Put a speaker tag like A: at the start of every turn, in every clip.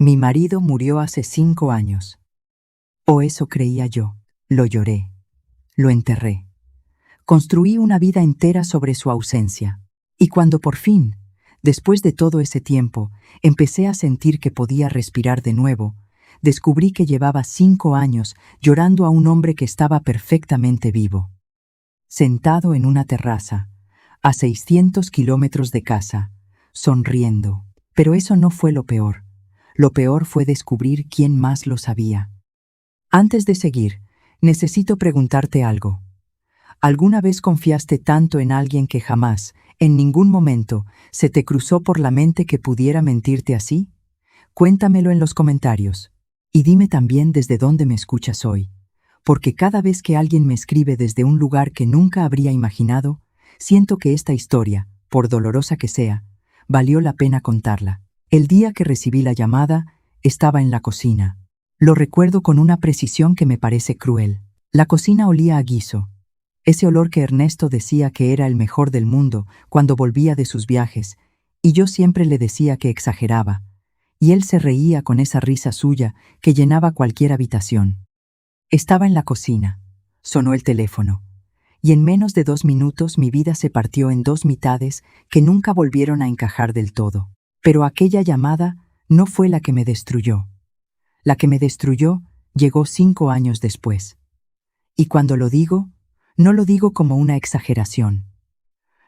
A: Mi marido murió hace 5 años. O eso creía yo. Lo lloré. Lo enterré. Construí una vida entera sobre su ausencia. Y cuando por fin, después de todo ese tiempo, empecé a sentir que podía respirar de nuevo, descubrí que llevaba 5 años llorando a un hombre que estaba perfectamente vivo. Sentado en una terraza, a 600 kilómetros de casa, sonriendo. Pero eso no fue lo peor. Lo peor fue descubrir quién más lo sabía. Antes de seguir, necesito preguntarte algo. ¿Alguna vez confiaste tanto en alguien que jamás, en ningún momento, se te cruzó por la mente que pudiera mentirte así? Cuéntamelo en los comentarios. Y dime también desde dónde me escuchas hoy, porque cada vez que alguien me escribe desde un lugar que nunca habría imaginado, siento que esta historia, por dolorosa que sea, valió la pena contarla. El día que recibí la llamada, estaba en la cocina. Lo recuerdo con una precisión que me parece cruel. La cocina olía a guiso. Ese olor que Ernesto decía que era el mejor del mundo cuando volvía de sus viajes, y yo siempre le decía que exageraba, y él se reía con esa risa suya que llenaba cualquier habitación. Estaba en la cocina. Sonó el teléfono. Y en menos de 2 minutos mi vida se partió en 2 mitades que nunca volvieron a encajar del todo. Pero aquella llamada no fue la que me destruyó. La que me destruyó llegó 5 años después. Y cuando lo digo, no lo digo como una exageración.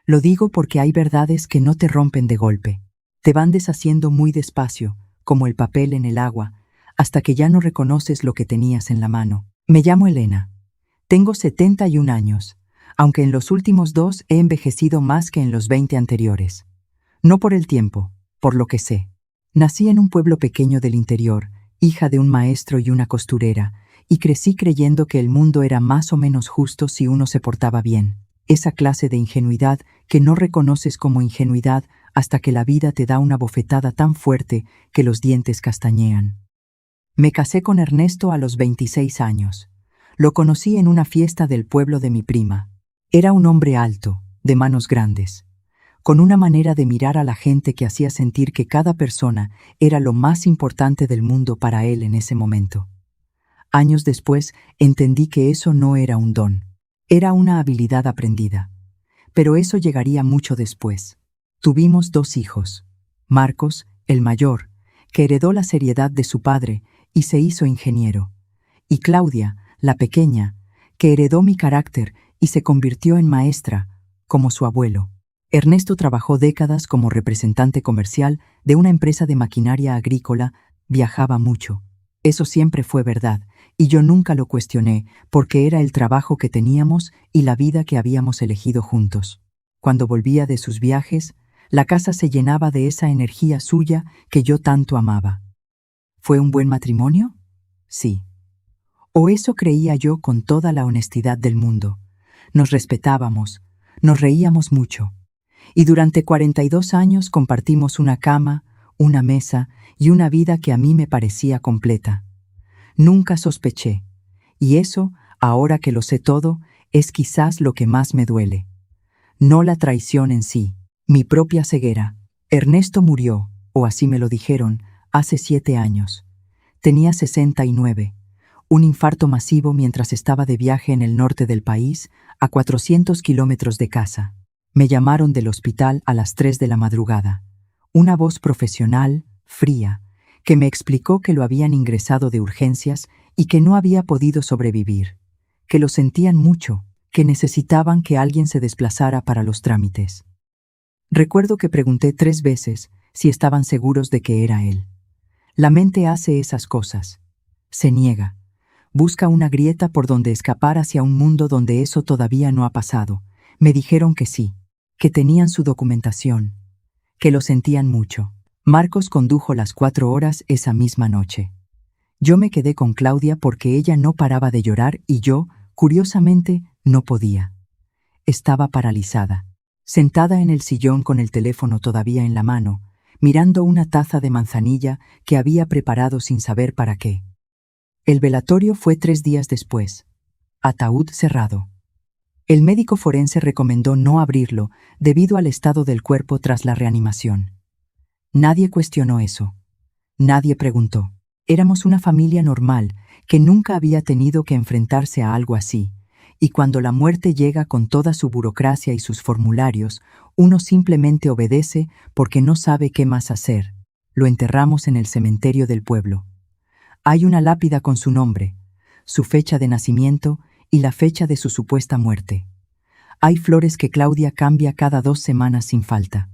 A: Lo digo porque hay verdades que no te rompen de golpe. Te van deshaciendo muy despacio, como el papel en el agua, hasta que ya no reconoces lo que tenías en la mano. Me llamo Elena. Tengo 71 años, aunque en los últimos 2 he envejecido más que en los 20 anteriores. No por el tiempo, por lo que sé. Nací en un pueblo pequeño del interior, hija de un maestro y una costurera, y crecí creyendo que el mundo era más o menos justo si uno se portaba bien. Esa clase de ingenuidad que no reconoces como ingenuidad hasta que la vida te da una bofetada tan fuerte que los dientes castañean. Me casé con Ernesto a los 26 años. Lo conocí en una fiesta del pueblo de mi prima. Era un hombre alto, de manos grandes, con una manera de mirar a la gente que hacía sentir que cada persona era lo más importante del mundo para él en ese momento. Años después entendí que eso no era un don, era una habilidad aprendida. Pero eso llegaría mucho después. Tuvimos 2 hijos. Marcos, el mayor, que heredó la seriedad de su padre y se hizo ingeniero. Y Claudia, la pequeña, que heredó mi carácter y se convirtió en maestra, como su abuelo. Ernesto trabajó décadas como representante comercial de una empresa de maquinaria agrícola, viajaba mucho. Eso siempre fue verdad, y yo nunca lo cuestioné porque era el trabajo que teníamos y la vida que habíamos elegido juntos. Cuando volvía de sus viajes, la casa se llenaba de esa energía suya que yo tanto amaba. ¿Fue un buen matrimonio? Sí. O eso creía yo con toda la honestidad del mundo. Nos respetábamos, nos reíamos mucho. Y durante 42 años compartimos una cama, una mesa y una vida que a mí me parecía completa. Nunca sospeché, y eso, ahora que lo sé todo, es quizás lo que más me duele. No la traición en sí, mi propia ceguera. Ernesto murió, o así me lo dijeron, hace 7 años. Tenía 69, un infarto masivo mientras estaba de viaje en el norte del país, a 400 kilómetros de casa. Me llamaron del hospital a las 3 de la madrugada. Una voz profesional, fría, que me explicó que lo habían ingresado de urgencias y que no había podido sobrevivir, que lo sentían mucho, que necesitaban que alguien se desplazara para los trámites. Recuerdo que pregunté 3 veces si estaban seguros de que era él. La mente hace esas cosas. Se niega. Busca una grieta por donde escapar hacia un mundo donde eso todavía no ha pasado. Me dijeron que sí, que tenían su documentación, que lo sentían mucho. Marcos condujo las 4 horas esa misma noche. Yo me quedé con Claudia porque ella no paraba de llorar y yo, curiosamente, no podía. Estaba paralizada, sentada en el sillón con el teléfono todavía en la mano, mirando una taza de manzanilla que había preparado sin saber para qué. El velatorio fue 3 días después. Ataúd cerrado. El médico forense recomendó no abrirlo debido al estado del cuerpo tras la reanimación. Nadie cuestionó eso. Nadie preguntó. Éramos una familia normal que nunca había tenido que enfrentarse a algo así, y cuando la muerte llega con toda su burocracia y sus formularios, uno simplemente obedece porque no sabe qué más hacer. Lo enterramos en el cementerio del pueblo. Hay una lápida con su nombre, su fecha de nacimiento y la fecha de su supuesta muerte. Hay flores que Claudia cambia cada 2 semanas sin falta.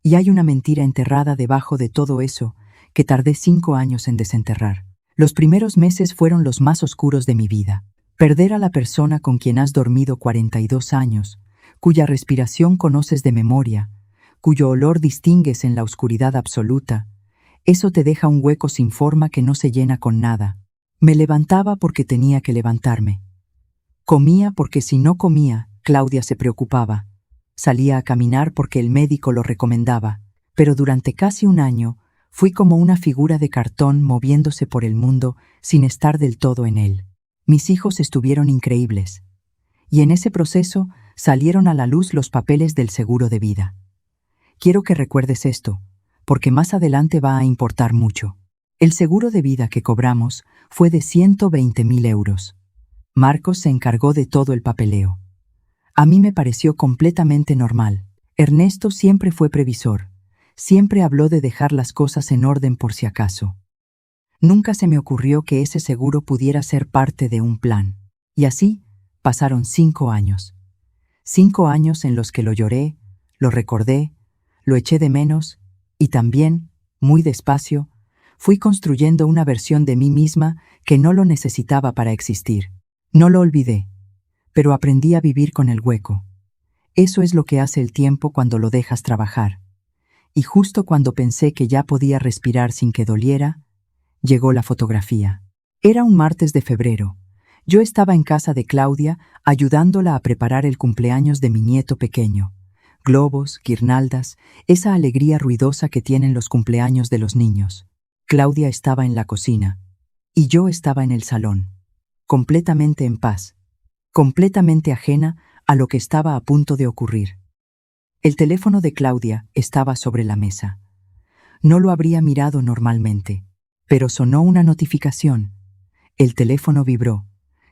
A: Y hay una mentira enterrada debajo de todo eso que tardé 5 años en desenterrar. Los primeros meses fueron los más oscuros de mi vida. Perder a la persona con quien has dormido 42 años, cuya respiración conoces de memoria, cuyo olor distingues en la oscuridad absoluta, eso te deja un hueco sin forma que no se llena con nada. Me levantaba porque tenía que levantarme. Comía porque si no comía, Claudia se preocupaba. Salía a caminar porque el médico lo recomendaba. Pero durante casi un año fui como una figura de cartón moviéndose por el mundo sin estar del todo en él. Mis hijos estuvieron increíbles. Y en ese proceso salieron a la luz los papeles del seguro de vida. Quiero que recuerdes esto, porque más adelante va a importar mucho. El seguro de vida que cobramos fue de 120.000 euros. Marcos se encargó de todo el papeleo. A mí me pareció completamente normal. Ernesto siempre fue previsor. Siempre habló de dejar las cosas en orden por si acaso. Nunca se me ocurrió que ese seguro pudiera ser parte de un plan. Y así pasaron 5 años. 5 años en los que lo lloré, lo recordé, lo eché de menos y también, muy despacio, fui construyendo una versión de mí misma que no lo necesitaba para existir. No lo olvidé, pero aprendí a vivir con el hueco. Eso es lo que hace el tiempo cuando lo dejas trabajar. Y justo cuando pensé que ya podía respirar sin que doliera, llegó la fotografía. Era un martes de febrero. Yo estaba en casa de Claudia ayudándola a preparar el cumpleaños de mi nieto pequeño. Globos, guirnaldas, esa alegría ruidosa que tienen los cumpleaños de los niños. Claudia estaba en la cocina y yo estaba en el salón, completamente en paz, completamente ajena a lo que estaba a punto de ocurrir. El teléfono de Claudia estaba sobre la mesa. No lo habría mirado normalmente, pero sonó una notificación. El teléfono vibró,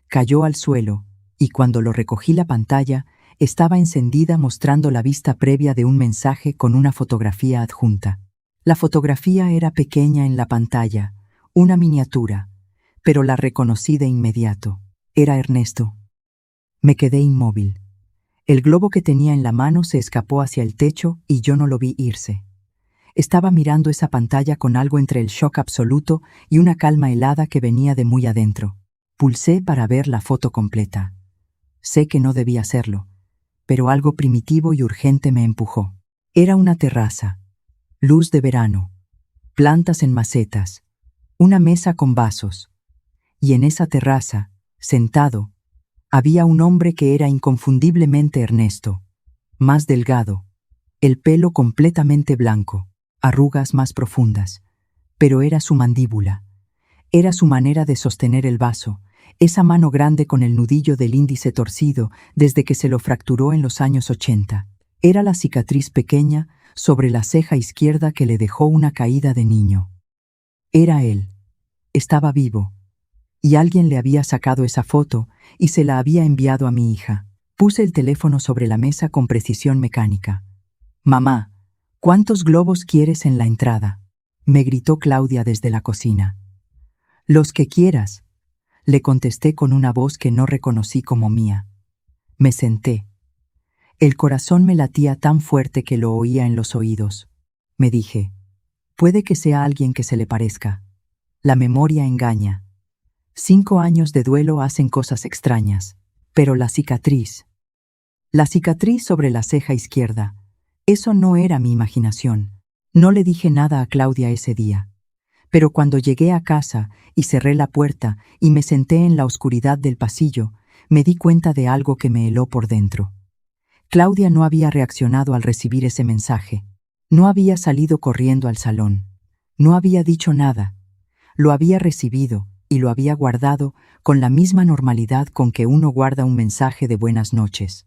A: cayó al suelo y cuando lo recogí la pantalla estaba encendida mostrando la vista previa de un mensaje con una fotografía adjunta. La fotografía era pequeña en la pantalla, una miniatura, pero la reconocí de inmediato. Era Ernesto. Me quedé inmóvil. El globo que tenía en la mano se escapó hacia el techo y yo no lo vi irse. Estaba mirando esa pantalla con algo entre el shock absoluto y una calma helada que venía de muy adentro. Pulsé para ver la foto completa. Sé que no debía hacerlo, pero algo primitivo y urgente me empujó. Era una terraza, luz de verano, plantas en macetas, una mesa con vasos. Y en esa terraza, sentado, había un hombre que era inconfundiblemente Ernesto, más delgado, el pelo completamente blanco, arrugas más profundas, pero era su mandíbula, era su manera de sostener el vaso, esa mano grande con el nudillo del índice torcido desde que se lo fracturó en los años 80. Era la cicatriz pequeña sobre la ceja izquierda que le dejó una caída de niño. Era él. Estaba vivo. Y alguien le había sacado esa foto y se la había enviado a mi hija. Puse el teléfono sobre la mesa con precisión mecánica. «Mamá, ¿cuántos globos quieres en la entrada?», me gritó Claudia desde la cocina. «Los que quieras», le contesté con una voz que no reconocí como mía. Me senté. El corazón me latía tan fuerte que lo oía en los oídos. Me dije, puede que sea alguien que se le parezca. La memoria engaña. 5 años de duelo hacen cosas extrañas. Pero la cicatriz sobre la ceja izquierda, eso no era mi imaginación. No le dije nada a Claudia ese día. Pero cuando llegué a casa y cerré la puerta y me senté en la oscuridad del pasillo, me di cuenta de algo que me heló por dentro. Claudia no había reaccionado al recibir ese mensaje. No había salido corriendo al salón. No había dicho nada. Lo había recibido y lo había guardado con la misma normalidad con que uno guarda un mensaje de buenas noches.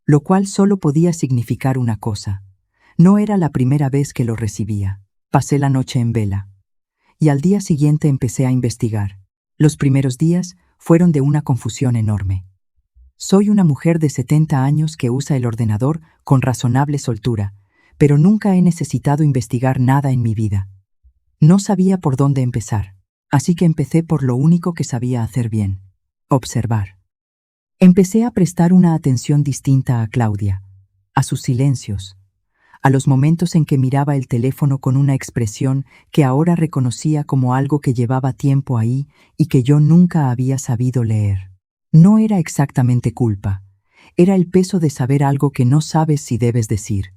A: Lo cual solo podía significar una cosa. No era la primera vez que lo recibía. Pasé la noche en vela. y al día siguiente empecé a investigar. Los primeros días fueron de una confusión enorme. Soy una mujer de 70 años que usa el ordenador con razonable soltura, pero nunca he necesitado investigar nada en mi vida. No sabía por dónde empezar, así que empecé por lo único que sabía hacer bien: observar. Empecé a prestar una atención distinta a Claudia, a sus silencios, a los momentos en que miraba el teléfono con una expresión que ahora reconocía como algo que llevaba tiempo ahí y que yo nunca había sabido leer. No era exactamente culpa, era el peso de saber algo que no sabes si debes decir.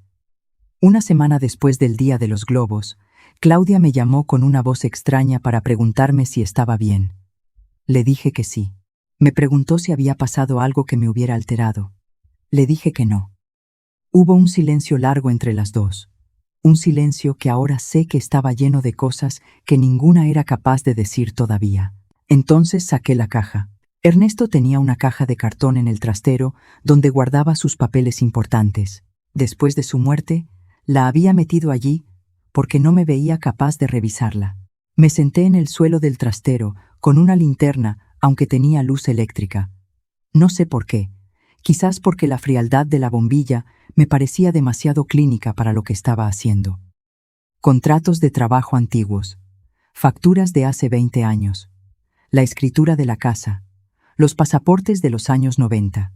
A: Una semana después del Día de los Globos, Claudia me llamó con una voz extraña para preguntarme si estaba bien. Le dije que sí. Me preguntó si había pasado algo que me hubiera alterado. Le dije que no. Hubo un silencio largo entre las dos, un silencio que ahora sé que estaba lleno de cosas que ninguna era capaz de decir todavía. Entonces saqué la caja. Ernesto tenía una caja de cartón en el trastero donde guardaba sus papeles importantes. Después de su muerte, la había metido allí porque no me veía capaz de revisarla. Me senté en el suelo del trastero con una linterna, aunque tenía luz eléctrica. No sé por qué. Quizás porque la frialdad de la bombilla me parecía demasiado clínica para lo que estaba haciendo. Contratos de trabajo antiguos, facturas de hace 20 años, la escritura de la casa, los pasaportes de los años 90,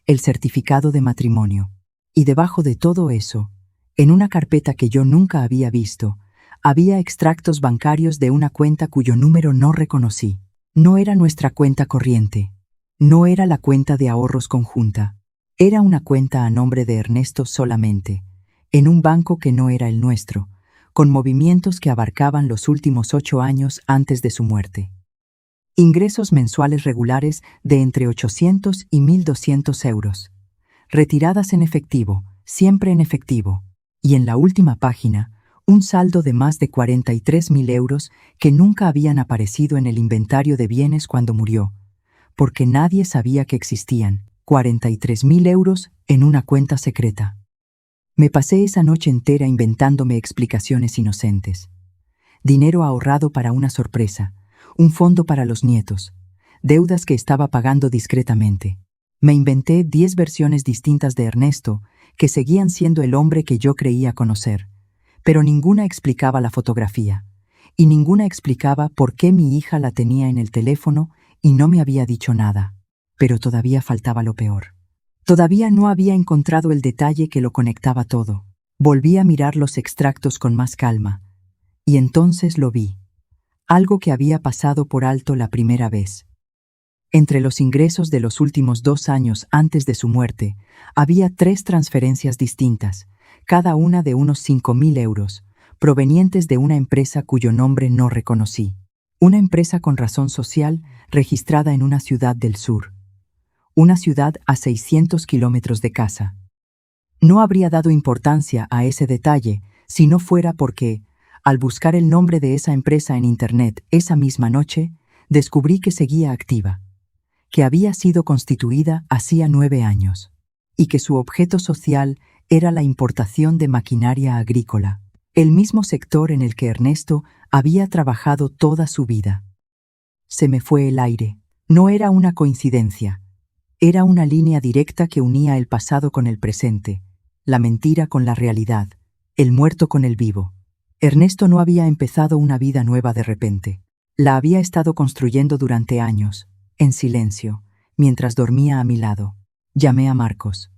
A: el certificado de matrimonio. Y debajo de todo eso, en una carpeta que yo nunca había visto, había extractos bancarios de una cuenta cuyo número no reconocí. No era nuestra cuenta corriente. No era la cuenta de ahorros conjunta. Era una cuenta a nombre de Ernesto solamente, en un banco que no era el nuestro, con movimientos que abarcaban los últimos 8 años antes de su muerte. Ingresos mensuales regulares de entre 800 y 1.200 euros. Retiradas en efectivo, siempre en efectivo. Y en la última página, un saldo de más de 43.000 euros que nunca habían aparecido en el inventario de bienes cuando murió, porque nadie sabía que existían. 43.000 euros en una cuenta secreta. Me pasé esa noche entera inventándome explicaciones inocentes. Dinero ahorrado para una sorpresa, un fondo para los nietos, deudas que estaba pagando discretamente. Me inventé 10 versiones distintas de Ernesto que seguían siendo el hombre que yo creía conocer, pero ninguna explicaba la fotografía, y ninguna explicaba por qué mi hija la tenía en el teléfono y no me había dicho nada. Pero todavía faltaba lo peor. Todavía no había encontrado el detalle que lo conectaba todo. Volví a mirar los extractos con más calma, y entonces lo vi. Algo que había pasado por alto la primera vez. Entre los ingresos de los últimos 2 años antes de su muerte, había 3 transferencias distintas, cada una de unos 5.000 euros, provenientes de una empresa cuyo nombre no reconocí. Una empresa con razón social registrada en una ciudad del sur. Una ciudad a 600 kilómetros de casa. No habría dado importancia a ese detalle si no fuera porque, al buscar el nombre de esa empresa en Internet esa misma noche, descubrí que seguía activa, que había sido constituida hacía 9 años, y que su objeto social era la importación de maquinaria agrícola, el mismo sector en el que Ernesto había trabajado toda su vida. Se me fue el aire. No era una coincidencia. Era una línea directa que unía el pasado con el presente, la mentira con la realidad, el muerto con el vivo. Ernesto no había empezado una vida nueva de repente. La había estado construyendo durante años, en silencio, mientras dormía a mi lado. Llamé a Marcos.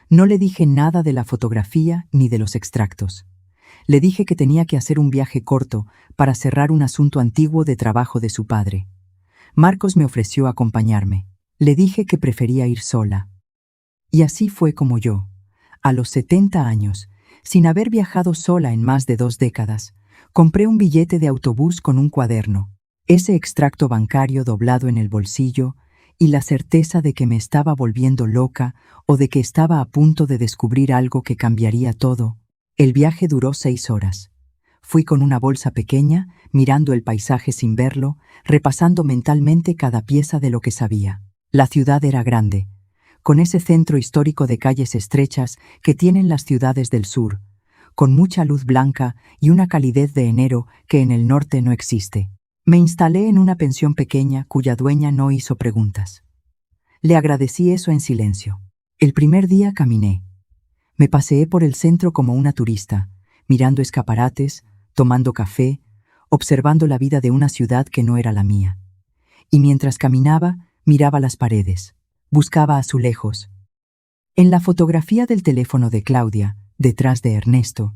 A: No le dije nada de la fotografía ni de los extractos. Le dije que tenía que hacer un viaje corto para cerrar un asunto antiguo de trabajo de su padre. Marcos me ofreció acompañarme. Le dije que prefería ir sola. Y así fue como yo, a los 70 años, sin haber viajado sola en más de 2 décadas, compré un billete de autobús con un cuaderno, ese extracto bancario doblado en el bolsillo y la certeza de que me estaba volviendo loca o de que estaba a punto de descubrir algo que cambiaría todo. El viaje duró 6 horas. Fui con una bolsa pequeña, mirando el paisaje sin verlo, repasando mentalmente cada pieza de lo que sabía. La ciudad era grande, con ese centro histórico de calles estrechas que tienen las ciudades del sur, con mucha luz blanca y una calidez de enero que en el norte no existe. Me instalé en una pensión pequeña cuya dueña no hizo preguntas. Le agradecí eso en silencio. El primer día caminé. Me paseé por el centro como una turista, mirando escaparates, tomando café, observando la vida de una ciudad que no era la mía. Y mientras caminaba, miraba las paredes, buscaba azulejos. En la fotografía del teléfono de Claudia, detrás de Ernesto,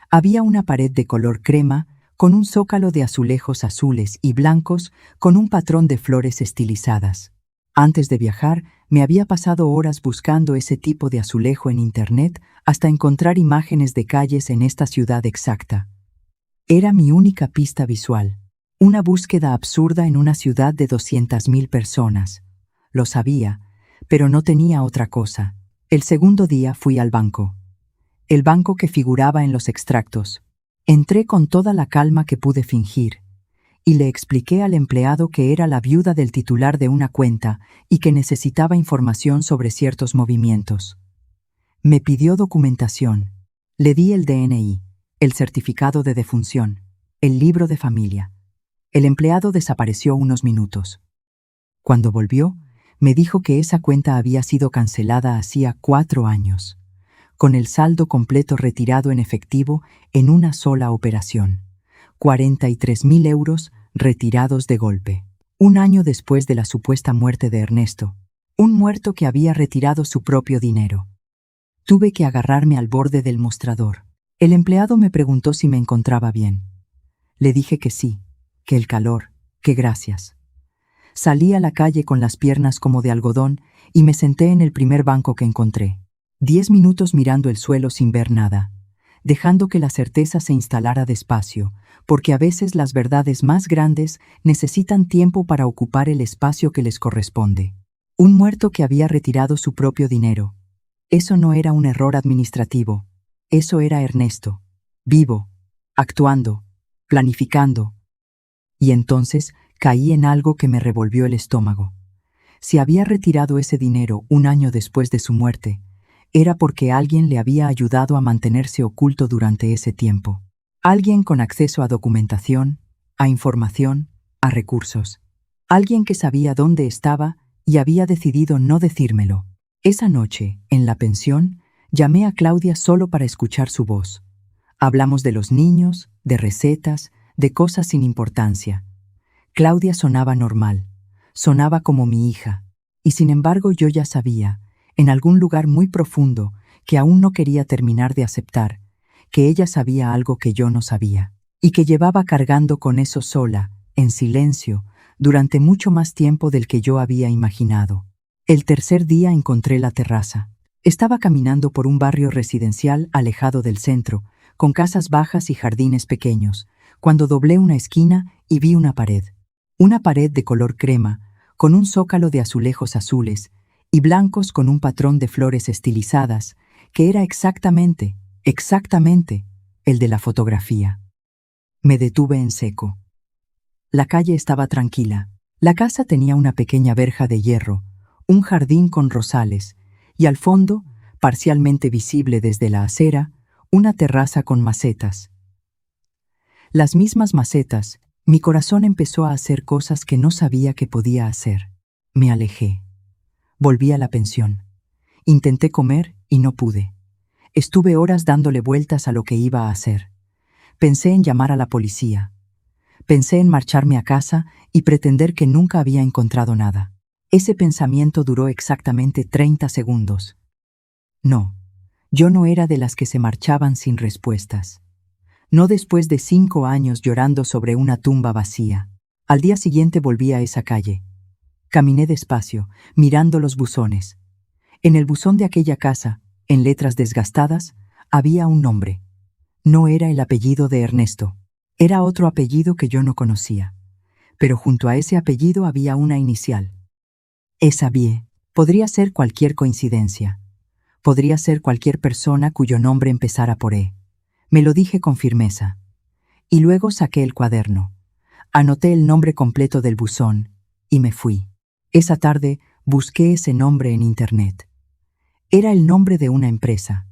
A: había una pared de color crema con un zócalo de azulejos azules y blancos con un patrón de flores estilizadas. Antes de viajar, me había pasado horas buscando ese tipo de azulejo en internet hasta encontrar imágenes de calles en esta ciudad exacta. Era mi única pista visual. Una búsqueda absurda en una ciudad de 200.000 personas. Lo sabía, pero no tenía otra cosa. El segundo día fui al banco. El banco que figuraba en los extractos. Entré con toda la calma que pude fingir, y le expliqué al empleado que era la viuda del titular de una cuenta y que necesitaba información sobre ciertos movimientos. Me pidió documentación. Le di el DNI, el certificado de defunción, el libro de familia. El empleado desapareció unos minutos. Cuando volvió, me dijo que esa cuenta había sido cancelada hacía 4 años, con el saldo completo retirado en efectivo en una sola operación. 43.000 euros retirados de golpe. 1 año después de la supuesta muerte de Ernesto. Un muerto que había retirado su propio dinero. Tuve que agarrarme al borde del mostrador. El empleado me preguntó si me encontraba bien. Le dije que sí, que el calor, que gracias. Salí a la calle con las piernas como de algodón y me senté en el primer banco que encontré. 10 minutos mirando el suelo sin ver nada, dejando que la certeza se instalara despacio, porque a veces las verdades más grandes necesitan tiempo para ocupar el espacio que les corresponde. Un muerto que había retirado su propio dinero. Eso no era un error administrativo. Eso era Ernesto, vivo, actuando, planificando. Y entonces caí en algo que me revolvió el estómago. Si había retirado ese dinero 1 año después de su muerte, era porque alguien le había ayudado a mantenerse oculto durante ese tiempo. Alguien con acceso a documentación, a información, a recursos. Alguien que sabía dónde estaba y había decidido no decírmelo. Esa noche, en la pensión, llamé a Claudia solo para escuchar su voz. Hablamos de los niños, de recetas, de cosas sin importancia. Claudia sonaba normal, sonaba como mi hija, y sin embargo yo ya sabía, en algún lugar muy profundo, que aún no quería terminar de aceptar, que ella sabía algo que yo no sabía, y que llevaba cargando con eso sola, en silencio, durante mucho más tiempo del que yo había imaginado. El tercer día encontré la terraza. Estaba caminando por un barrio residencial alejado del centro, con casas bajas y jardines pequeños, cuando doblé una esquina y vi una pared. Una pared de color crema, con un zócalo de azulejos azules y blancos con un patrón de flores estilizadas, que era exactamente el de la fotografía. Me detuve en seco. La calle estaba tranquila. La casa tenía una pequeña verja de hierro, un jardín con rosales, y al fondo, parcialmente visible desde la acera, una terraza con macetas. Las mismas macetas, mi corazón empezó a hacer cosas que no sabía que podía hacer. Me alejé. Volví a la pensión. Intenté comer y no pude. Estuve horas dándole vueltas a lo que iba a hacer. Pensé en llamar a la policía. Pensé en marcharme a casa y pretender que nunca había encontrado nada. Ese pensamiento duró exactamente 30 segundos. No, yo no era de las que se marchaban sin respuestas. No después de 5 años llorando sobre una tumba vacía. Al día siguiente volví a esa calle. Caminé despacio, mirando los buzones. En el buzón de aquella casa, en letras desgastadas, había un nombre. No era el apellido de Ernesto. Era otro apellido que yo no conocía. Pero junto a ese apellido había una inicial. Xavier. Podría ser cualquier coincidencia. Podría ser cualquier persona cuyo nombre empezara por E. Me lo dije con firmeza. Y luego saqué el cuaderno. Anoté el nombre completo del buzón y me fui. Esa tarde busqué ese nombre en internet. Era el nombre de una empresa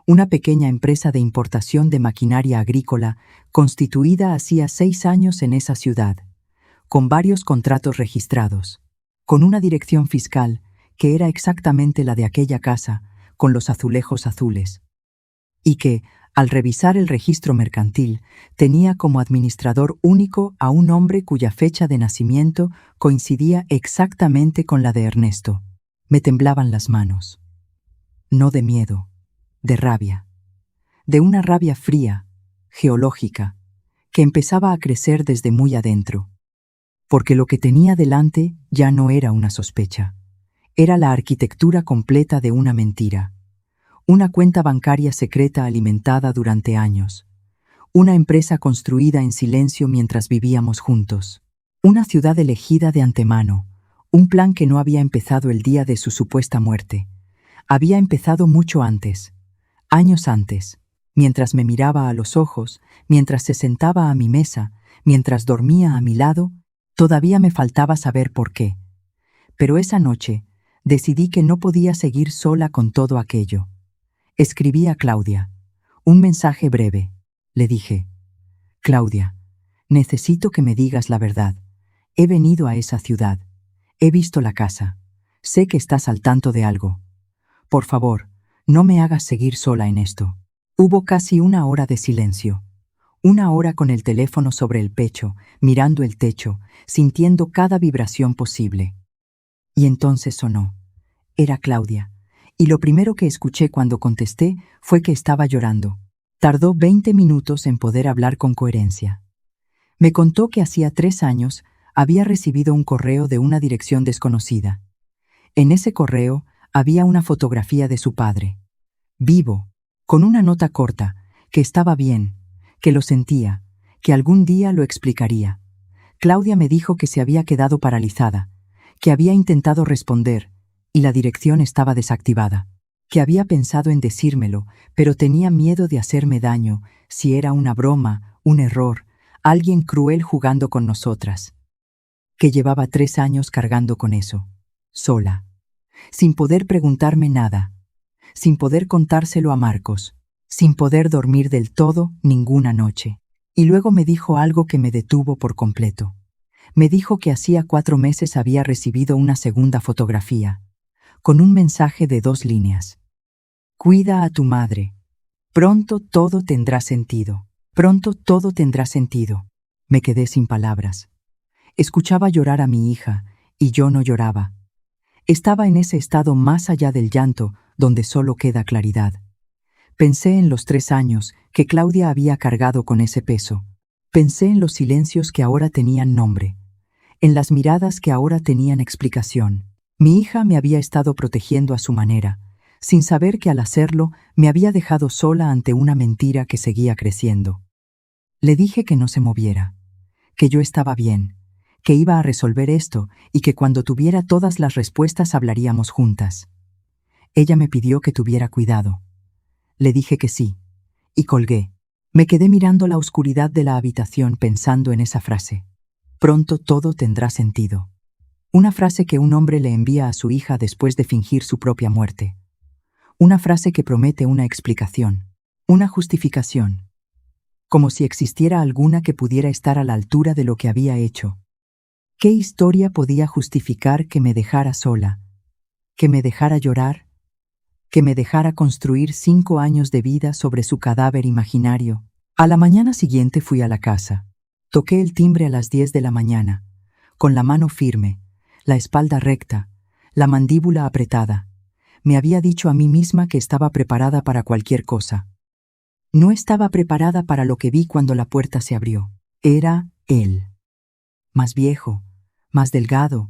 A: una pequeña empresa de importación de maquinaria agrícola constituida hacía 6 años en esa ciudad, con varios contratos registrados, con una dirección fiscal que era exactamente la de aquella casa, con los azulejos azules, y que, al revisar el registro mercantil, tenía como administrador único a un hombre cuya fecha de nacimiento coincidía exactamente con la de Ernesto. Me temblaban las manos. No de miedo, de rabia. De una rabia fría, geológica, que empezaba a crecer desde muy adentro. Porque lo que tenía delante ya no era una sospecha. Era la arquitectura completa de una mentira. Una cuenta bancaria secreta alimentada durante años. Una empresa construida en silencio mientras vivíamos juntos. Una ciudad elegida de antemano. Un plan que no había empezado el día de su supuesta muerte. Había empezado mucho antes, años antes, mientras me miraba a los ojos, mientras se sentaba a mi mesa, mientras dormía a mi lado. Todavía me faltaba saber por qué. Pero esa noche decidí que no podía seguir sola con todo aquello. Escribí a Claudia. Un mensaje breve. Le dije: Claudia, necesito que me digas la verdad. He venido a esa ciudad. He visto la casa. Sé que estás al tanto de algo. Por favor, no me hagas seguir sola en esto. Hubo casi 1 hora de silencio. 1 hora con el teléfono sobre el pecho, mirando el techo, sintiendo cada vibración posible. Y entonces sonó. Era Claudia. Y lo primero que escuché cuando contesté fue que estaba llorando. Tardó 20 minutos en poder hablar con coherencia. Me contó que hacía 3 años había recibido un correo de una dirección desconocida. En ese correo había una fotografía de su padre, vivo, con una nota corta, que estaba bien, que lo sentía, que algún día lo explicaría. Claudia me dijo que se había quedado paralizada, que había intentado responder, y la dirección estaba desactivada, que había pensado en decírmelo, pero tenía miedo de hacerme daño, si era una broma, un error, alguien cruel jugando con nosotras. Que llevaba 3 años cargando con eso, sola, sin poder preguntarme nada, sin poder contárselo a Marcos, sin poder dormir del todo ninguna noche. Y luego me dijo algo que me detuvo por completo. Me dijo que hacía 4 meses había recibido una segunda fotografía, con un mensaje de 2 líneas. Cuida a tu madre. Pronto todo tendrá sentido. Pronto todo tendrá sentido. Me quedé sin palabras. Escuchaba llorar a mi hija, y yo no lloraba. Estaba en ese estado más allá del llanto, donde solo queda claridad. Pensé en los 3 años que Claudia había cargado con ese peso. Pensé en los silencios que ahora tenían nombre, en las miradas que ahora tenían explicación. Mi hija me había estado protegiendo a su manera, sin saber que al hacerlo me había dejado sola ante una mentira que seguía creciendo. Le dije que no se moviera, que yo estaba bien, que iba a resolver esto y que cuando tuviera todas las respuestas hablaríamos juntas. Ella me pidió que tuviera cuidado. Le dije que sí, y colgué. Me quedé mirando la oscuridad de la habitación pensando en esa frase. Pronto todo tendrá sentido. Una frase que un hombre le envía a su hija después de fingir su propia muerte. Una frase que promete una explicación, una justificación. Como si existiera alguna que pudiera estar a la altura de lo que había hecho. ¿Qué historia podía justificar que me dejara sola? ¿Que me dejara llorar? ¿Que me dejara construir 5 años de vida sobre su cadáver imaginario? A la mañana siguiente fui a la casa. Toqué el timbre a las 10 de la mañana, con la mano firme, la espalda recta, la mandíbula apretada. Me había dicho a mí misma que estaba preparada para cualquier cosa. No estaba preparada para lo que vi cuando la puerta se abrió. Era él. Más viejo, más delgado,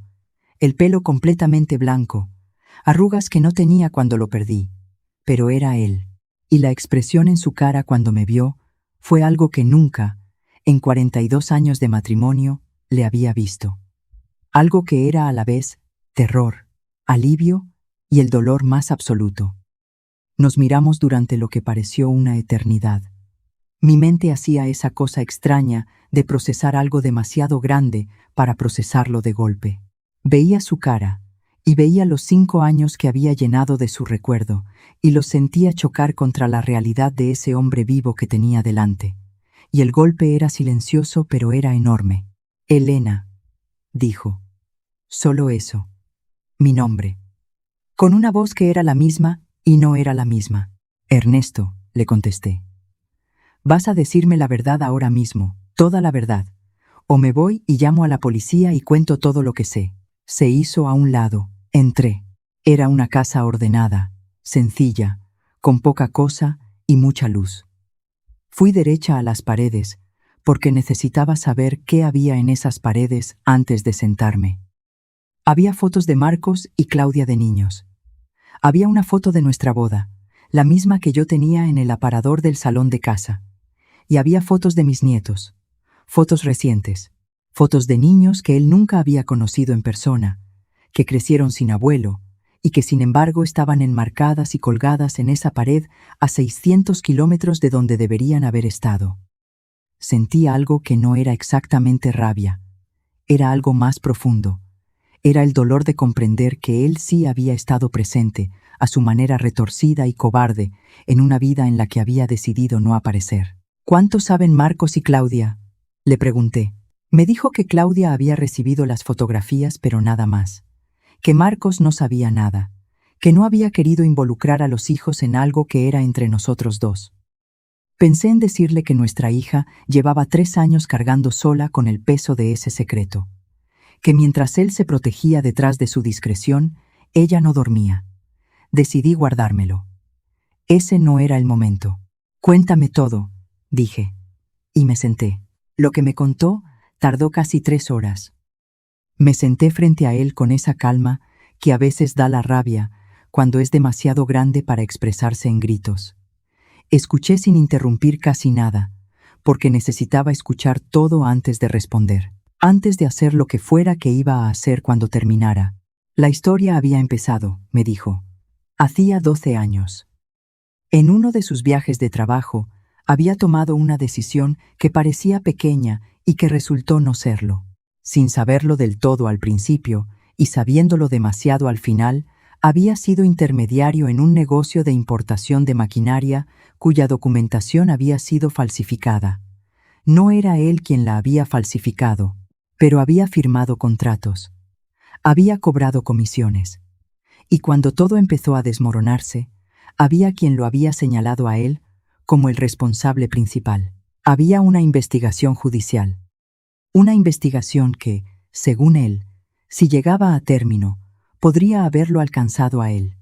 A: el pelo completamente blanco, arrugas que no tenía cuando lo perdí, pero era él. Y la expresión en su cara cuando me vio fue algo que nunca, en 42 años de matrimonio, le había visto. Algo que era a la vez terror, alivio y el dolor más absoluto. Nos miramos durante lo que pareció una eternidad. Mi mente hacía esa cosa extraña de procesar algo demasiado grande para procesarlo de golpe. Veía su cara, y veía los 5 años que había llenado de su recuerdo, y los sentía chocar contra la realidad de ese hombre vivo que tenía delante. Y el golpe era silencioso, pero era enorme. Elena, dijo. Solo eso. Mi nombre. Con una voz que era la misma y no era la misma. Ernesto, le contesté. Vas a decirme la verdad ahora mismo, toda la verdad. O me voy y llamo a la policía y cuento todo lo que sé. Se hizo a un lado. Entré. Era una casa ordenada, sencilla, con poca cosa y mucha luz. Fui derecha a las paredes, porque necesitaba saber qué había en esas paredes antes de sentarme. Había fotos de Marcos y Claudia de niños. Había una foto de nuestra boda, la misma que yo tenía en el aparador del salón de casa. Y había fotos de mis nietos, fotos recientes, fotos de niños que él nunca había conocido en persona, que crecieron sin abuelo, y que sin embargo estaban enmarcadas y colgadas en esa pared a 600 kilómetros de donde deberían haber estado. Sentí algo que no era exactamente rabia, era algo más profundo. Era el dolor de comprender que él sí había estado presente, a su manera retorcida y cobarde, en una vida en la que había decidido no aparecer. ¿Cuánto saben Marcos y Claudia?, le pregunté. Me dijo que Claudia había recibido las fotografías, pero nada más. Que Marcos no sabía nada, que no había querido involucrar a los hijos en algo que era entre nosotros dos. Pensé en decirle que nuestra hija llevaba 3 años cargando sola con el peso de ese secreto, que mientras él se protegía detrás de su discreción, ella no dormía. Decidí guardármelo. Ese no era el momento. Cuéntame todo, dije, y me senté. Lo que me contó tardó casi 3 horas. Me senté frente a él con esa calma que a veces da la rabia cuando es demasiado grande para expresarse en gritos. Escuché sin interrumpir casi nada, porque necesitaba escuchar todo antes de responder, antes de hacer lo que fuera que iba a hacer cuando terminara. La historia había empezado, me dijo. Hacía 12 años. En uno de sus viajes de trabajo, había tomado una decisión que parecía pequeña y que resultó no serlo. Sin saberlo del todo al principio y sabiéndolo demasiado al final, había sido intermediario en un negocio de importación de maquinaria cuya documentación había sido falsificada. No era él quien la había falsificado, pero había firmado contratos. Había cobrado comisiones. Y cuando todo empezó a desmoronarse, había quien lo había señalado a él como el responsable principal. Había una investigación judicial. Una investigación que, según él, si llegaba a término, podría haberlo alcanzado a él,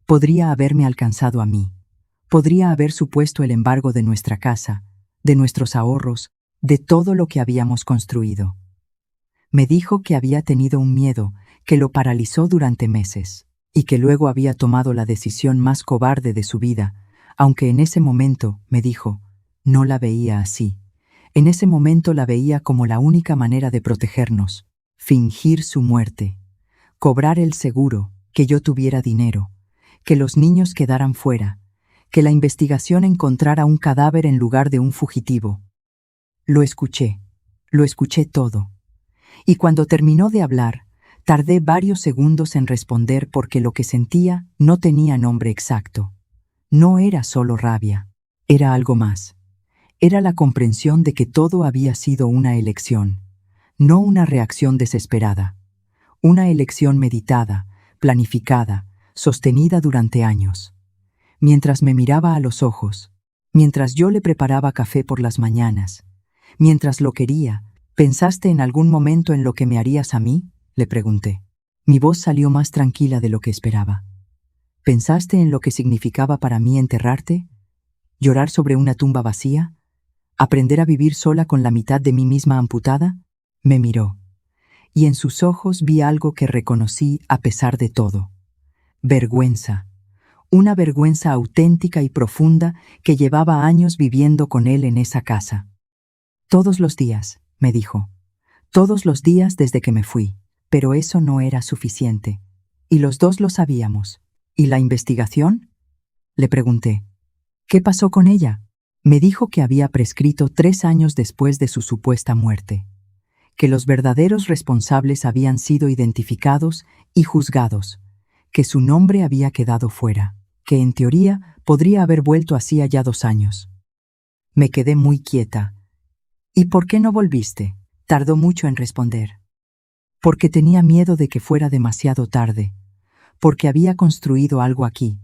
A: podría haberme alcanzado a mí, podría haber supuesto el embargo de nuestra casa, de nuestros ahorros, de todo lo que habíamos construido. Me dijo que había tenido un miedo que lo paralizó durante meses, y que luego había tomado la decisión más cobarde de su vida, aunque en ese momento, me dijo, no la veía así. En ese momento la veía como la única manera de protegernos, fingir su muerte, cobrar el seguro, que yo tuviera dinero, que los niños quedaran fuera, que la investigación encontrara un cadáver en lugar de un fugitivo. Lo escuché todo. Y cuando terminó de hablar, tardé varios segundos en responder porque lo que sentía no tenía nombre exacto. No era solo rabia, era algo más. Era la comprensión de que todo había sido una elección, no una reacción desesperada. Una elección meditada, planificada, sostenida durante años. Mientras me miraba a los ojos, mientras yo le preparaba café por las mañanas, mientras lo quería, ¿pensaste en algún momento en lo que me harías a mí?, le pregunté. Mi voz salió más tranquila de lo que esperaba. ¿Pensaste en lo que significaba para mí enterrarte? ¿Llorar sobre una tumba vacía? ¿Aprender a vivir sola con la mitad de mí misma amputada? Me miró, y en sus ojos vi algo que reconocí a pesar de todo. Vergüenza. Una vergüenza auténtica y profunda que llevaba años viviendo con él en esa casa. Todos los días, me dijo. Todos los días desde que me fui. Pero eso no era suficiente. Y los dos lo sabíamos. ¿Y la investigación?, le pregunté. ¿Qué pasó con ella? Me dijo que había prescrito 3 años después de su supuesta muerte, que los verdaderos responsables habían sido identificados y juzgados, que su nombre había quedado fuera, que en teoría podría haber vuelto hacía ya 2 años. Me quedé muy quieta. ¿Y por qué no volviste? Tardó mucho en responder. Porque tenía miedo de que fuera demasiado tarde, porque había construido algo aquí,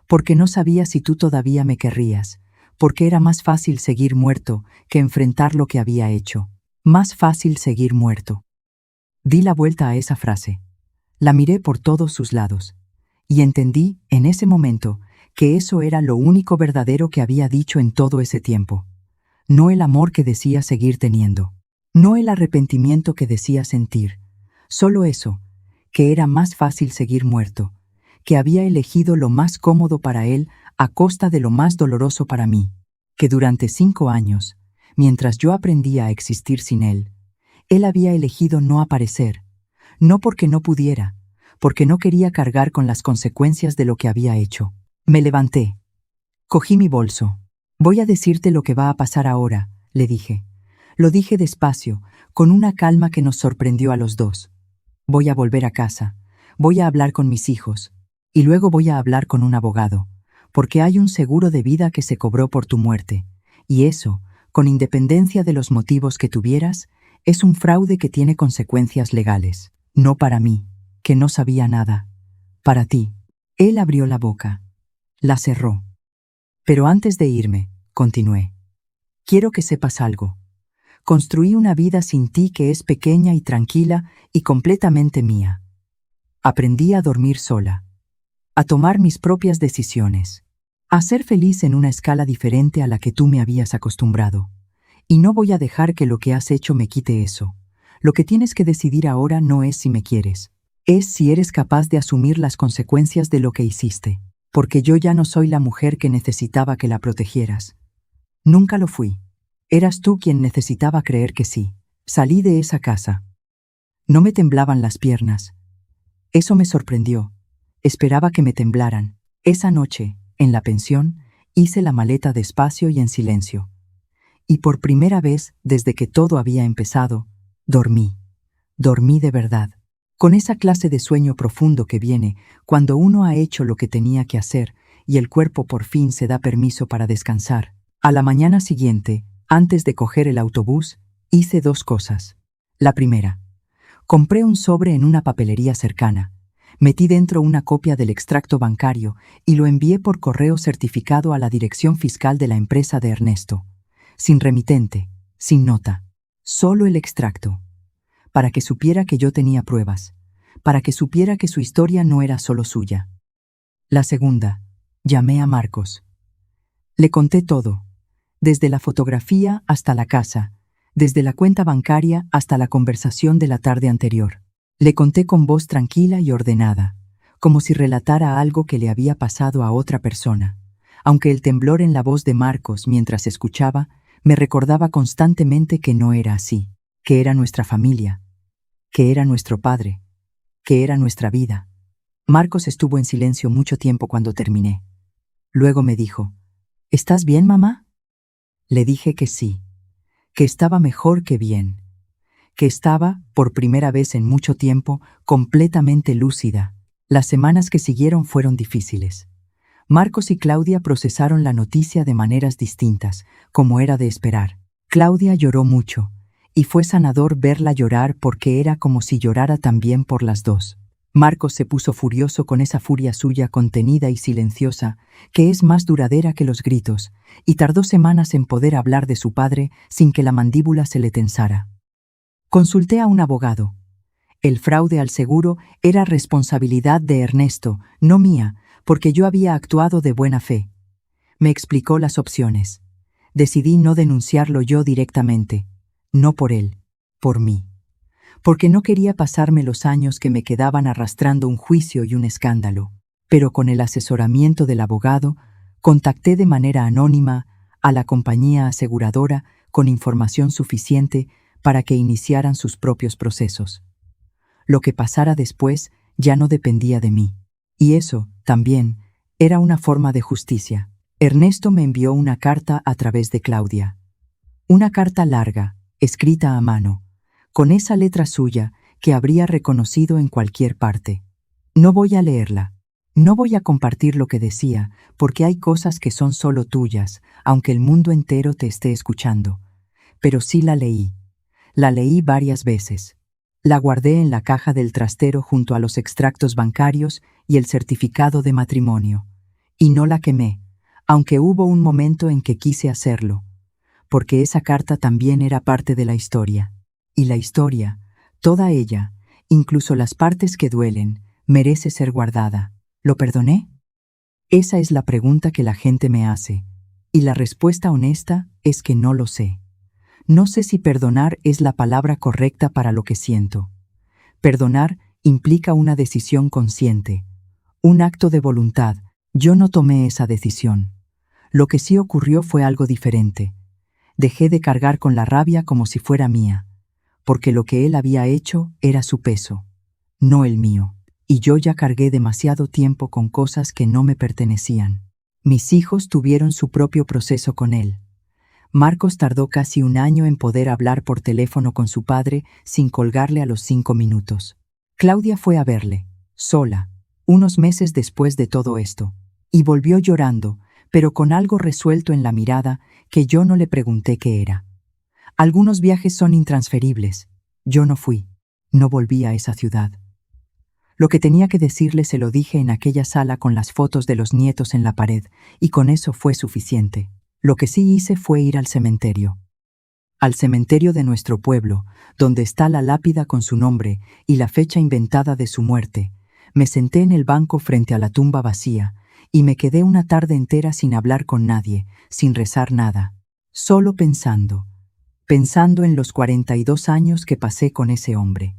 A: porque no sabía si tú todavía me querrías, porque era más fácil seguir muerto que enfrentar lo que había hecho. Más fácil seguir muerto. Di la vuelta a esa frase. La miré por todos sus lados, y entendí, en ese momento, que eso era lo único verdadero que había dicho en todo ese tiempo. No el amor que decía seguir teniendo, no el arrepentimiento que decía sentir, solo eso, que era más fácil seguir muerto, que había elegido lo más cómodo para él a costa de lo más doloroso para mí, que durante 5 años, mientras yo aprendía a existir sin él había elegido no aparecer, no porque no pudiera, porque no quería cargar con las consecuencias de lo que había hecho. Me levanté. Cogí mi bolso. Voy a decirte lo que va a pasar ahora, le dije. Lo dije despacio, con una calma que nos sorprendió a los dos. Voy a volver a casa, voy a hablar con mis hijos, y luego voy a hablar con un abogado, porque hay un seguro de vida que se cobró por tu muerte, y eso, con independencia de los motivos que tuvieras, es un fraude que tiene consecuencias legales. No para mí, que no sabía nada. Para ti. Él abrió la boca. La cerró. Pero antes de irme, continué. Quiero que sepas algo. Construí una vida sin ti que es pequeña y tranquila y completamente mía. Aprendí a dormir sola, a tomar mis propias decisiones, a ser feliz en una escala diferente a la que tú me habías acostumbrado. Y no voy a dejar que lo que has hecho me quite eso. Lo que tienes que decidir ahora no es si me quieres, es si eres capaz de asumir las consecuencias de lo que hiciste. Porque yo ya no soy la mujer que necesitaba que la protegieras. Nunca lo fui. Eras tú quien necesitaba creer que sí. Salí de esa casa. No me temblaban las piernas. Eso me sorprendió. Esperaba que me temblaran. Esa noche, en la pensión, hice la maleta despacio y en silencio. Y por primera vez, desde que todo había empezado, dormí. Dormí de verdad. Con esa clase de sueño profundo que viene cuando uno ha hecho lo que tenía que hacer y el cuerpo por fin se da permiso para descansar. A la mañana siguiente, antes de coger el autobús, hice 2 cosas. La primera, compré un sobre en una papelería cercana, metí dentro una copia del extracto bancario y lo envié por correo certificado a la dirección fiscal de la empresa de Ernesto, sin remitente, sin nota, solo el extracto, para que supiera que yo tenía pruebas, para que supiera que su historia no era solo suya. La segunda, llamé a Marcos. Le conté todo, desde la fotografía hasta la casa, desde la cuenta bancaria hasta la conversación de la tarde anterior. Le conté con voz tranquila y ordenada, como si relatara algo que le había pasado a otra persona, aunque el temblor en la voz de Marcos mientras escuchaba me recordaba constantemente que no era así, que era nuestra familia, que era nuestro padre, que era nuestra vida. Marcos estuvo en silencio mucho tiempo cuando terminé. Luego me dijo, ¿estás bien, mamá? Le dije que sí, que estaba mejor que bien, que estaba, por primera vez en mucho tiempo, completamente lúcida. Las semanas que siguieron fueron difíciles. Marcos y Claudia procesaron la noticia de maneras distintas, como era de esperar. Claudia lloró mucho, y fue sanador verla llorar porque era como si llorara también por las dos. Marcos se puso furioso con esa furia suya contenida y silenciosa, que es más duradera que los gritos, y tardó semanas en poder hablar de su padre sin que la mandíbula se le tensara. Consulté a un abogado. El fraude al seguro era responsabilidad de Ernesto, no mía, porque yo había actuado de buena fe. Me explicó las opciones. Decidí no denunciarlo yo directamente, no por él, por mí. Porque no quería pasarme los años que me quedaban arrastrando un juicio y un escándalo. Pero con el asesoramiento del abogado, contacté de manera anónima a la compañía aseguradora con información suficiente para que iniciaran sus propios procesos. Lo que pasara después ya no dependía de mí. Y eso, también, era una forma de justicia. Ernesto me envió una carta a través de Claudia. Una carta larga, escrita a mano, con esa letra suya que habría reconocido en cualquier parte. No voy a leerla. No voy a compartir lo que decía, porque hay cosas que son solo tuyas, aunque el mundo entero te esté escuchando. Pero sí la leí. La leí varias veces. La guardé en la caja del trastero junto a los extractos bancarios y el certificado de matrimonio. Y no la quemé, aunque hubo un momento en que quise hacerlo, porque esa carta también era parte de la historia. Y la historia, toda ella, incluso las partes que duelen, merece ser guardada. ¿Lo perdoné? Esa es la pregunta que la gente me hace, y la respuesta honesta es que no lo sé. No sé si perdonar es la palabra correcta para lo que siento. Perdonar implica una decisión consciente, un acto de voluntad. Yo no tomé esa decisión. Lo que sí ocurrió fue algo diferente. Dejé de cargar con la rabia como si fuera mía, porque lo que él había hecho era su peso, no el mío. Y yo ya cargué demasiado tiempo con cosas que no me pertenecían. Mis hijos tuvieron su propio proceso con él. Marcos tardó casi un año en poder hablar por teléfono con su padre sin colgarle a los 5 minutos. Claudia fue a verle, sola, unos meses después de todo esto, y volvió llorando, pero con algo resuelto en la mirada que yo no le pregunté qué era. Algunos viajes son intransferibles. Yo no fui, no volví a esa ciudad. Lo que tenía que decirle se lo dije en aquella sala con las fotos de los nietos en la pared, y con eso fue suficiente. Lo que sí hice fue ir al cementerio. Al cementerio de nuestro pueblo, donde está la lápida con su nombre y la fecha inventada de su muerte. Me senté en el banco frente a la tumba vacía, y me quedé una tarde entera sin hablar con nadie, sin rezar nada. Solo pensando en los 42 años que pasé con ese hombre.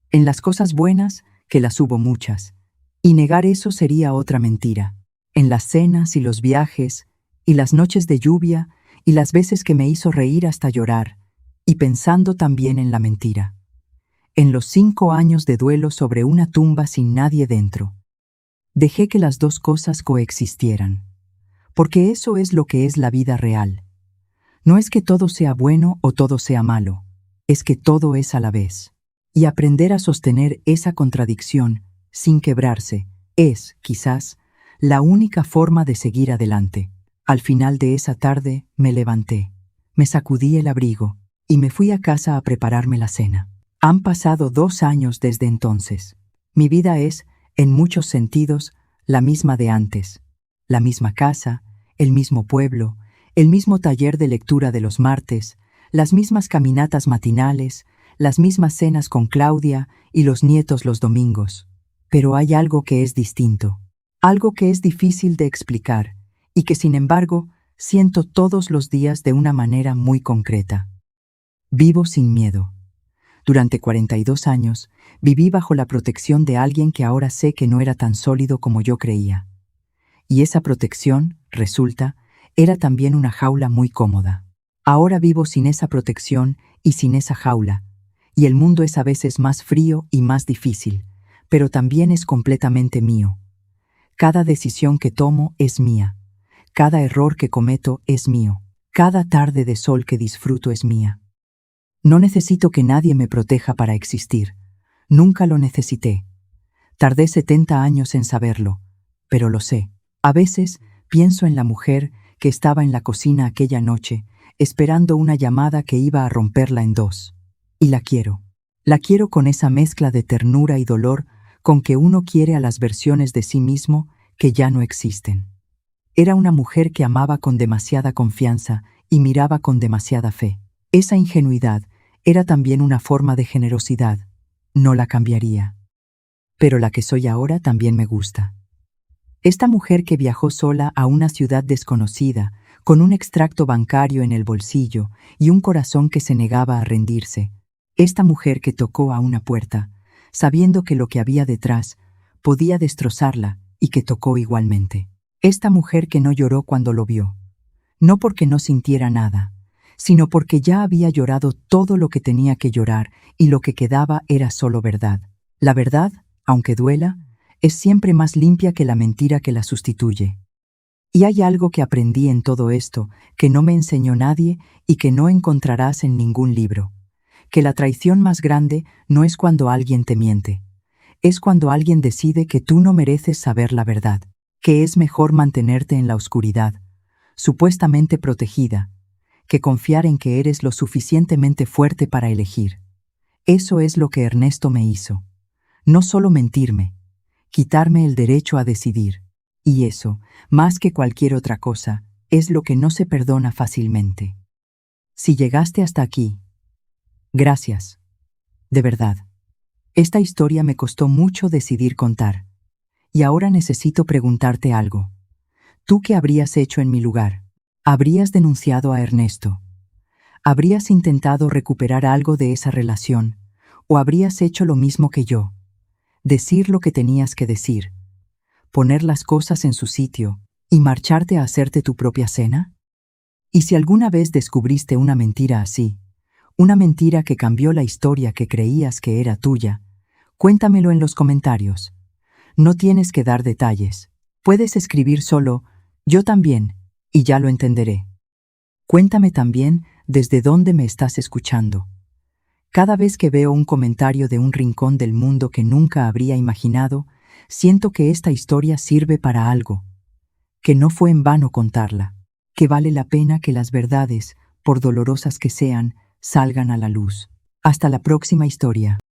A: En las cosas buenas, que las hubo muchas, y negar eso sería otra mentira. En las cenas y los viajes, y las noches de lluvia, y las veces que me hizo reír hasta llorar, y pensando también en la mentira. En los 5 años de duelo sobre una tumba sin nadie dentro. Dejé que las dos cosas coexistieran, porque eso es lo que es la vida real. No es que todo sea bueno o todo sea malo, es que todo es a la vez. Y aprender a sostener esa contradicción sin quebrarse es, quizás, la única forma de seguir adelante. Al final de esa tarde me levanté, me sacudí el abrigo y me fui a casa a prepararme la cena. Han pasado 2 años desde entonces. Mi vida es, en muchos sentidos, la misma de antes. La misma casa, el mismo pueblo, el mismo taller de lectura de los martes, las mismas caminatas matinales, las mismas cenas con Claudia y los nietos los domingos. Pero hay algo que es distinto, algo que es difícil de explicar y que, sin embargo, siento todos los días de una manera muy concreta. Vivo sin miedo. Durante 42 años, viví bajo la protección de alguien que ahora sé que no era tan sólido como yo creía. Y esa protección, resulta, era también una jaula muy cómoda. Ahora vivo sin esa protección y sin esa jaula, y el mundo es a veces más frío y más difícil, pero también es completamente mío. Cada decisión que tomo es mía. Cada error que cometo es mío. Cada tarde de sol que disfruto es mía. No necesito que nadie me proteja para existir. Nunca lo necesité. Tardé 70 años en saberlo, pero lo sé. A veces pienso en la mujer que estaba en la cocina aquella noche, esperando una llamada que iba a romperla en dos. Y la quiero. La quiero con esa mezcla de ternura y dolor con que uno quiere a las versiones de sí mismo que ya no existen. Era una mujer que amaba con demasiada confianza y miraba con demasiada fe. Esa ingenuidad era también una forma de generosidad. No la cambiaría. Pero la que soy ahora también me gusta. Esta mujer que viajó sola a una ciudad desconocida, con un extracto bancario en el bolsillo y un corazón que se negaba a rendirse. Esta mujer que tocó a una puerta, sabiendo que lo que había detrás podía destrozarla y que tocó igualmente. Esta mujer que no lloró cuando lo vio. No porque no sintiera nada, sino porque ya había llorado todo lo que tenía que llorar y lo que quedaba era solo verdad. La verdad, aunque duela, es siempre más limpia que la mentira que la sustituye. Y hay algo que aprendí en todo esto que no me enseñó nadie y que no encontrarás en ningún libro, que la traición más grande no es cuando alguien te miente, es cuando alguien decide que tú no mereces saber la verdad, que es mejor mantenerte en la oscuridad, supuestamente protegida, que confiar en que eres lo suficientemente fuerte para elegir. Eso es lo que Ernesto me hizo. No solo mentirme, quitarme el derecho a decidir. Y eso, más que cualquier otra cosa, es lo que no se perdona fácilmente. Si llegaste hasta aquí, gracias. De verdad. Esta historia me costó mucho decidir contar. Y ahora necesito preguntarte algo. ¿Tú qué habrías hecho en mi lugar? ¿Habrías denunciado a Ernesto? ¿Habrías intentado recuperar algo de esa relación? ¿O habrías hecho lo mismo que yo? Decir lo que tenías que decir, poner las cosas en su sitio y marcharte a hacerte tu propia cena? Y si alguna vez descubriste una mentira así, una mentira que cambió la historia que creías que era tuya, cuéntamelo en los comentarios. No tienes que dar detalles. Puedes escribir solo, yo también, y ya lo entenderé. Cuéntame también desde dónde me estás escuchando. Cada vez que veo un comentario de un rincón del mundo que nunca habría imaginado, siento que esta historia sirve para algo, que no fue en vano contarla, que vale la pena que las verdades, por dolorosas que sean, salgan a la luz. Hasta la próxima historia.